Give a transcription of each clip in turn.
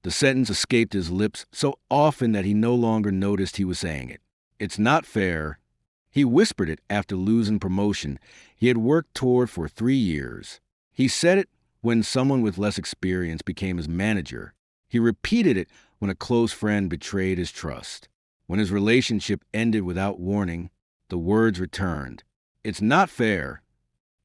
The sentence escaped his lips so often that he no longer noticed he was saying it. It's not fair. He whispered it after losing promotion he had worked toward for 3 years. He said it when someone with less experience became his manager. He repeated it when a close friend betrayed his trust. When his relationship ended without warning, the words returned. It's not fair.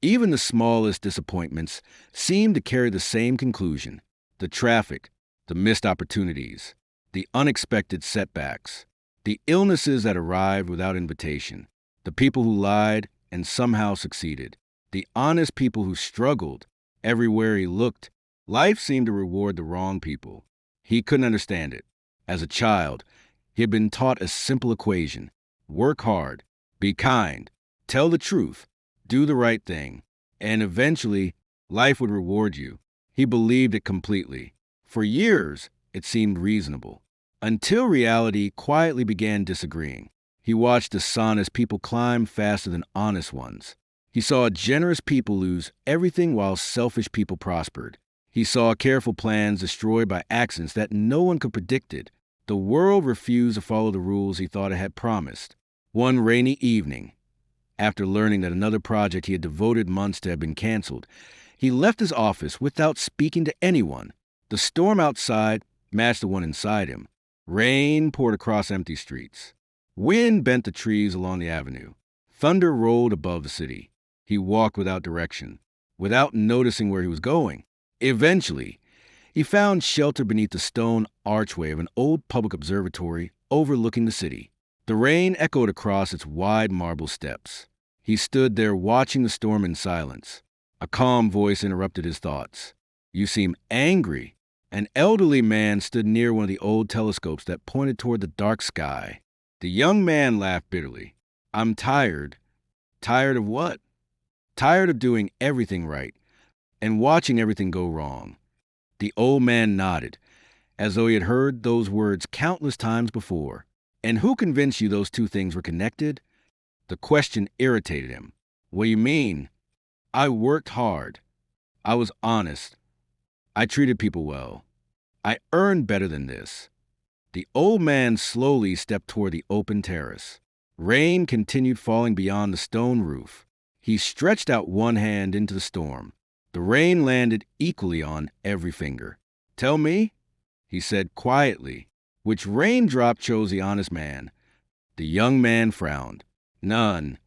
Even the smallest disappointments seemed to carry the same conclusion. The traffic, the missed opportunities, the unexpected setbacks, the illnesses that arrived without invitation, the people who lied and somehow succeeded, the honest people who struggled. Everywhere he looked, life seemed to reward the wrong people. He couldn't understand it. As a child, he had been taught a simple equation: work hard, be kind, tell the truth, do the right thing, and eventually life would reward you. He believed it completely. For years, it seemed reasonable, until reality quietly began disagreeing. He watched dishonest people climb faster than honest ones. He saw generous people lose everything while selfish people prospered. He saw careful plans destroyed by accidents that no one could predict. The world refused to follow the rules he thought it had promised. One rainy evening, after learning that another project he had devoted months to had been canceled, he left his office without speaking to anyone. The storm outside matched the one inside him. Rain poured across empty streets. Wind bent the trees along the avenue. Thunder rolled above the city. He walked without direction, without noticing where he was going. Eventually, he found shelter beneath the stone archway of an old public observatory overlooking the city. The rain echoed across its wide marble steps. He stood there watching the storm in silence. A calm voice interrupted his thoughts. "You seem angry." An elderly man stood near one of the old telescopes that pointed toward the dark sky. The young man laughed bitterly. "I'm tired." "Tired of what?" "Tired of doing everything right and watching everything go wrong." The old man nodded, as though he had heard those words countless times before. "And who convinced you those two things were connected?" The question irritated him. "What do you mean?" "I worked hard. I was honest. I treated people well. I earned better than this." The old man slowly stepped toward the open terrace. Rain continued falling beyond the stone roof. He stretched out one hand into the storm. The rain landed equally on every finger. "Tell me," he said quietly, "which raindrop chose the honest man?" The young man frowned. "None."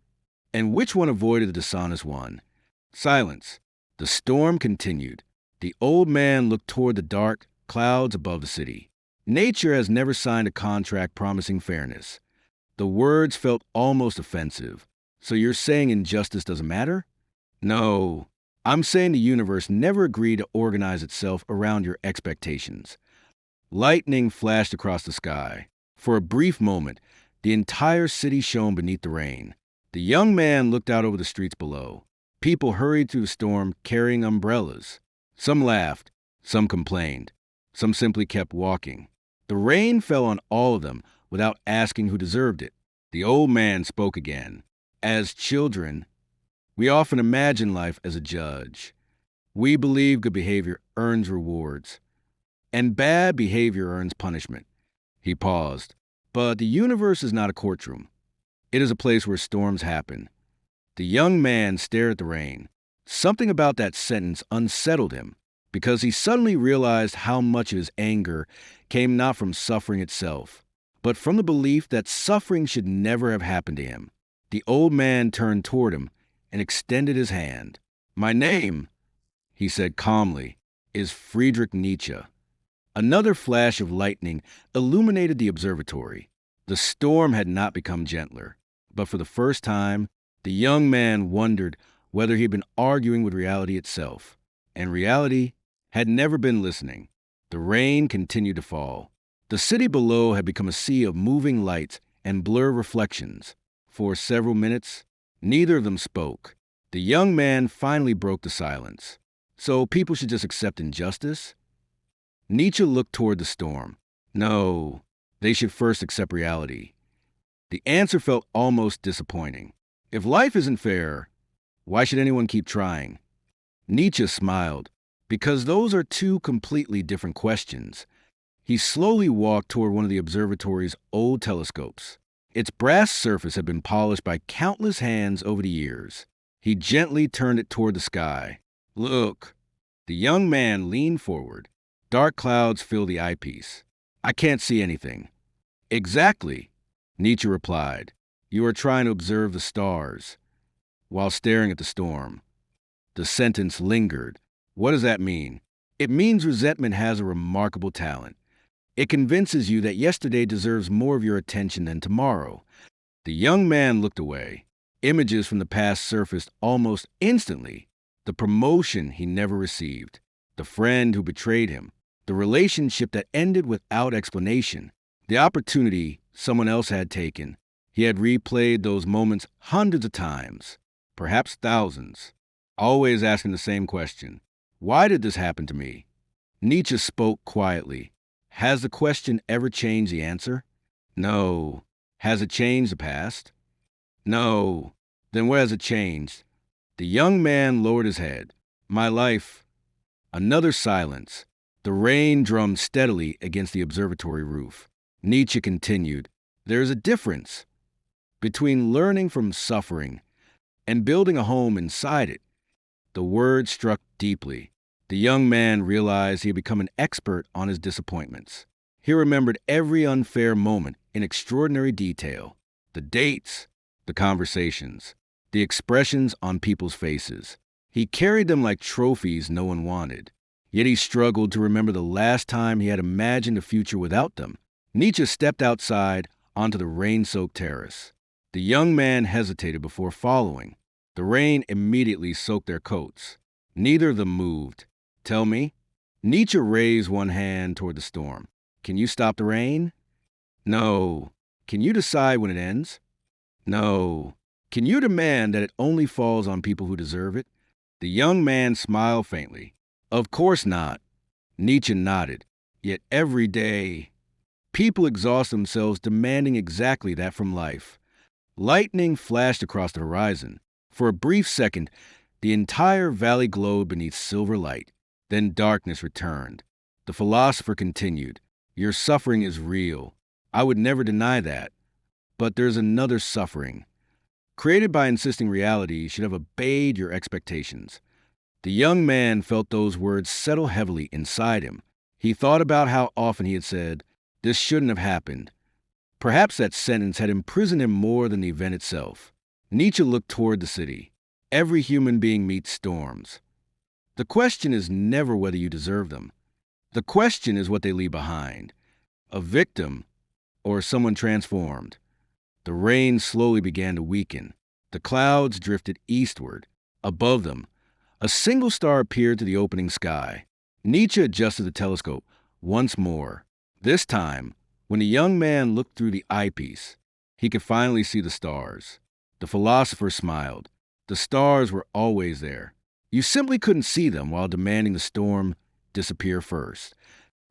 "And which one avoided the dishonest one?" Silence. The storm continued. The old man looked toward the dark clouds above the city. Nature has never signed a contract promising fairness. The words felt almost offensive. "So you're saying injustice doesn't matter?" "No. I'm saying the universe never agreed to organize itself around your expectations." Lightning flashed across the sky. For a brief moment, the entire city shone beneath the rain. The young man looked out over the streets below. People hurried through the storm carrying umbrellas. Some laughed, some complained, some simply kept walking. The rain fell on all of them without asking who deserved it. The old man spoke again. "As children, we often imagine life as a judge. We believe good behavior earns rewards, and bad behavior earns punishment." He paused. "But the universe is not a courtroom. It is a place where storms happen." The young man stared at the rain. Something about that sentence unsettled him, because he suddenly realized how much of his anger came not from suffering itself, but from the belief that suffering should never have happened to him. The old man turned toward him and extended his hand. "My name," he said calmly, "is Friedrich Nietzsche." Another flash of lightning illuminated the observatory. The storm had not become gentler, but for the first time, the young man wondered whether he had been arguing with reality itself. And reality had never been listening. The rain continued to fall. The city below had become a sea of moving lights and blurred reflections. For several minutes, neither of them spoke. The young man finally broke the silence. "So people should just accept injustice?" Nietzsche looked toward the storm. "No, they should first accept reality." The answer felt almost disappointing. "If life isn't fair, why should anyone keep trying?" Nietzsche smiled. "Because those are two completely different questions. He slowly walked toward one of the observatory's old telescopes. Its brass surface had been polished by countless hands over the years. He gently turned it toward the sky. Look. The young man leaned forward. Dark clouds filled the eyepiece. I can't see anything. Exactly, Nietzsche replied. You are trying to observe the stars while staring at the storm. The sentence lingered. What does that mean? It means resentment has a remarkable talent. It convinces you that yesterday deserves more of your attention than tomorrow. The young man looked away. Images from the past surfaced almost instantly. The promotion he never received, the friend who betrayed him, the relationship that ended without explanation, the opportunity someone else had taken. He had replayed those moments hundreds of times, perhaps thousands, always asking the same question. Why did this happen to me? Nietzsche spoke quietly. Has the question ever changed the answer? No. Has it changed the past? No. Then what has it changed? The young man lowered his head. My life. Another silence. The rain drummed steadily against the observatory roof. Nietzsche continued. There is a difference between learning from suffering and building a home inside it. The word struck deeply. The young man realized he had become an expert on his disappointments. He remembered every unfair moment in extraordinary detail. The dates, the conversations, the expressions on people's faces. He carried them like trophies no one wanted. Yet he struggled to remember the last time he had imagined a future without them. Nietzsche stepped outside onto the rain-soaked terrace. The young man hesitated before following. The rain immediately soaked their coats. Neither of them moved. Tell me. Nietzsche raised one hand toward the storm. Can you stop the rain? No. Can you decide when it ends? No. Can you demand that it only falls on people who deserve it? The young man smiled faintly. Of course not. Nietzsche nodded. Yet every day, people exhaust themselves demanding exactly that from life. Lightning flashed across the horizon. For a brief second, the entire valley glowed beneath silver light. Then darkness returned. The philosopher continued. Your suffering is real. I would never deny that. But there's another suffering, created by insisting reality should have obeyed your expectations. The young man felt those words settle heavily inside him. He thought about how often he had said, this shouldn't have happened. Perhaps that sentence had imprisoned him more than the event itself. Nietzsche looked toward the city. Every human being meets storms. The question is never whether you deserve them. The question is what they leave behind. A victim or someone transformed. The rain slowly began to weaken. The clouds drifted eastward. Above them, a single star appeared to the opening sky. Nietzsche adjusted the telescope once more. This time, when the young man looked through the eyepiece, he could finally see the stars. The philosopher smiled. The stars were always there. You simply couldn't see them while demanding the storm disappear first.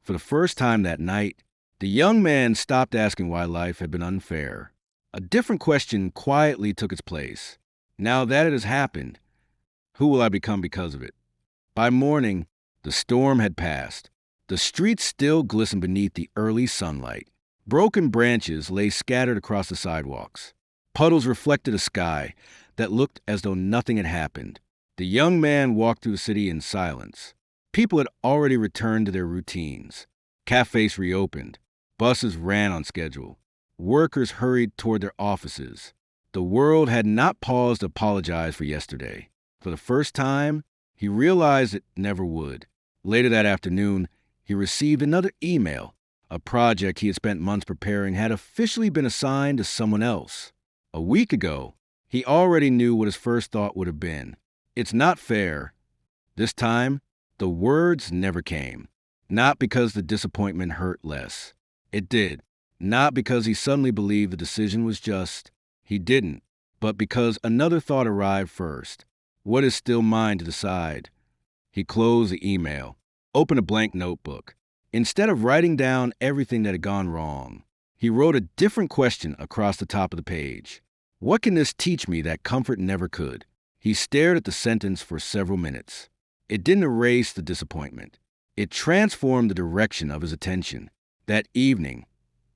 For the first time that night, the young man stopped asking why life had been unfair. A different question quietly took its place. Now that it has happened, who will I become because of it? By morning, the storm had passed. The streets still glistened beneath the early sunlight. Broken branches lay scattered across the sidewalks. Puddles reflected a sky that looked as though nothing had happened. The young man walked through the city in silence. People had already returned to their routines. Cafes reopened. Buses ran on schedule. Workers hurried toward their offices. The world had not paused to apologize for yesterday. For the first time, he realized it never would. Later that afternoon, he received another email. A project he had spent months preparing had officially been assigned to someone else. A week ago, he already knew what his first thought would have been. It's not fair. This time, the words never came. Not because the disappointment hurt less. It did. Not because he suddenly believed the decision was just. He didn't. But because another thought arrived first. What is still mine to decide? He closed the email, opened a blank notebook. Instead of writing down everything that had gone wrong, he wrote a different question across the top of the page. What can this teach me that comfort never could? He stared at the sentence for several minutes. It didn't erase the disappointment. It transformed the direction of his attention. That evening,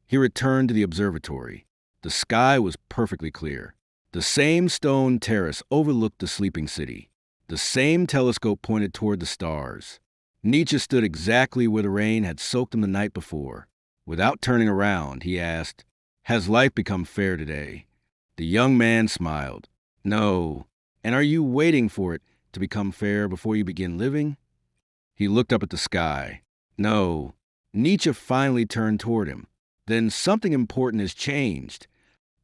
he returned to the observatory. The sky was perfectly clear. The same stone terrace overlooked the sleeping city. The same telescope pointed toward the stars. Nietzsche stood exactly where the rain had soaked him the night before. Without turning around, he asked, "Has life become fair today?" The young man smiled. "No. And are you waiting for it to become fair before you begin living?" He looked up at the sky. "No." Nietzsche finally turned toward him. "Then something important has changed."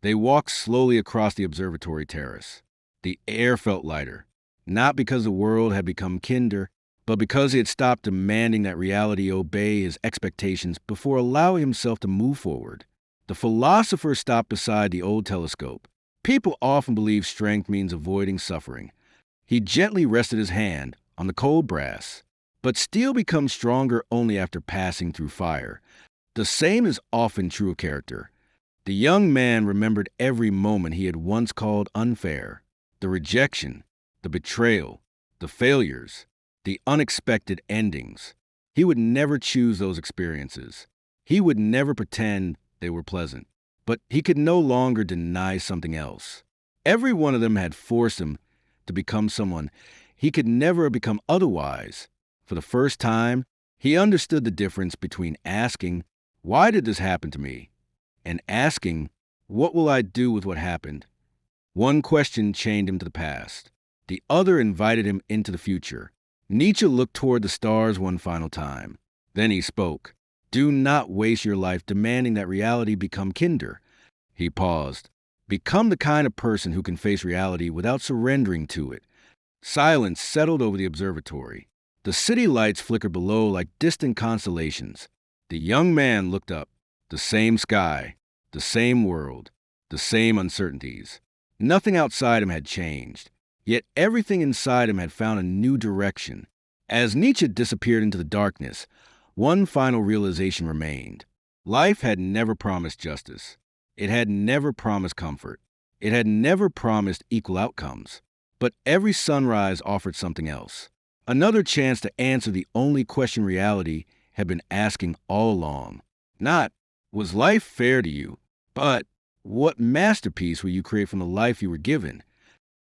They walked slowly across the observatory terrace. The air felt lighter, not because the world had become kinder, but because he had stopped demanding that reality obey his expectations before allowing himself to move forward. The philosopher stopped beside the old telescope. People often believe strength means avoiding suffering. He gently rested his hand on the cold brass. But steel becomes stronger only after passing through fire. The same is often true of character. The young man remembered every moment he had once called unfair. The rejection, the betrayal, the failures, the unexpected endings. He would never choose those experiences. He would never pretend they were pleasant. But he could no longer deny something else. Every one of them had forced him to become someone he could never have become otherwise. For the first time, he understood the difference between asking, "Why did this happen to me?" and asking, "What will I do with what happened?" One question chained him to the past. The other invited him into the future. Nietzsche looked toward the stars one final time. Then he spoke. "Do not waste your life demanding that reality become kinder." He paused. "Become the kind of person who can face reality without surrendering to it." Silence settled over the observatory. The city lights flickered below like distant constellations. The young man looked up. The same sky, the same world, the same uncertainties. Nothing outside him had changed, yet everything inside him had found a new direction. As Nietzsche disappeared into the darkness, one final realization remained. Life had never promised justice. It had never promised comfort. It had never promised equal outcomes. But every sunrise offered something else. Another chance to answer the only question reality had been asking all along. Not, "Was life fair to you?" but, "What masterpiece will you create from the life you were given?"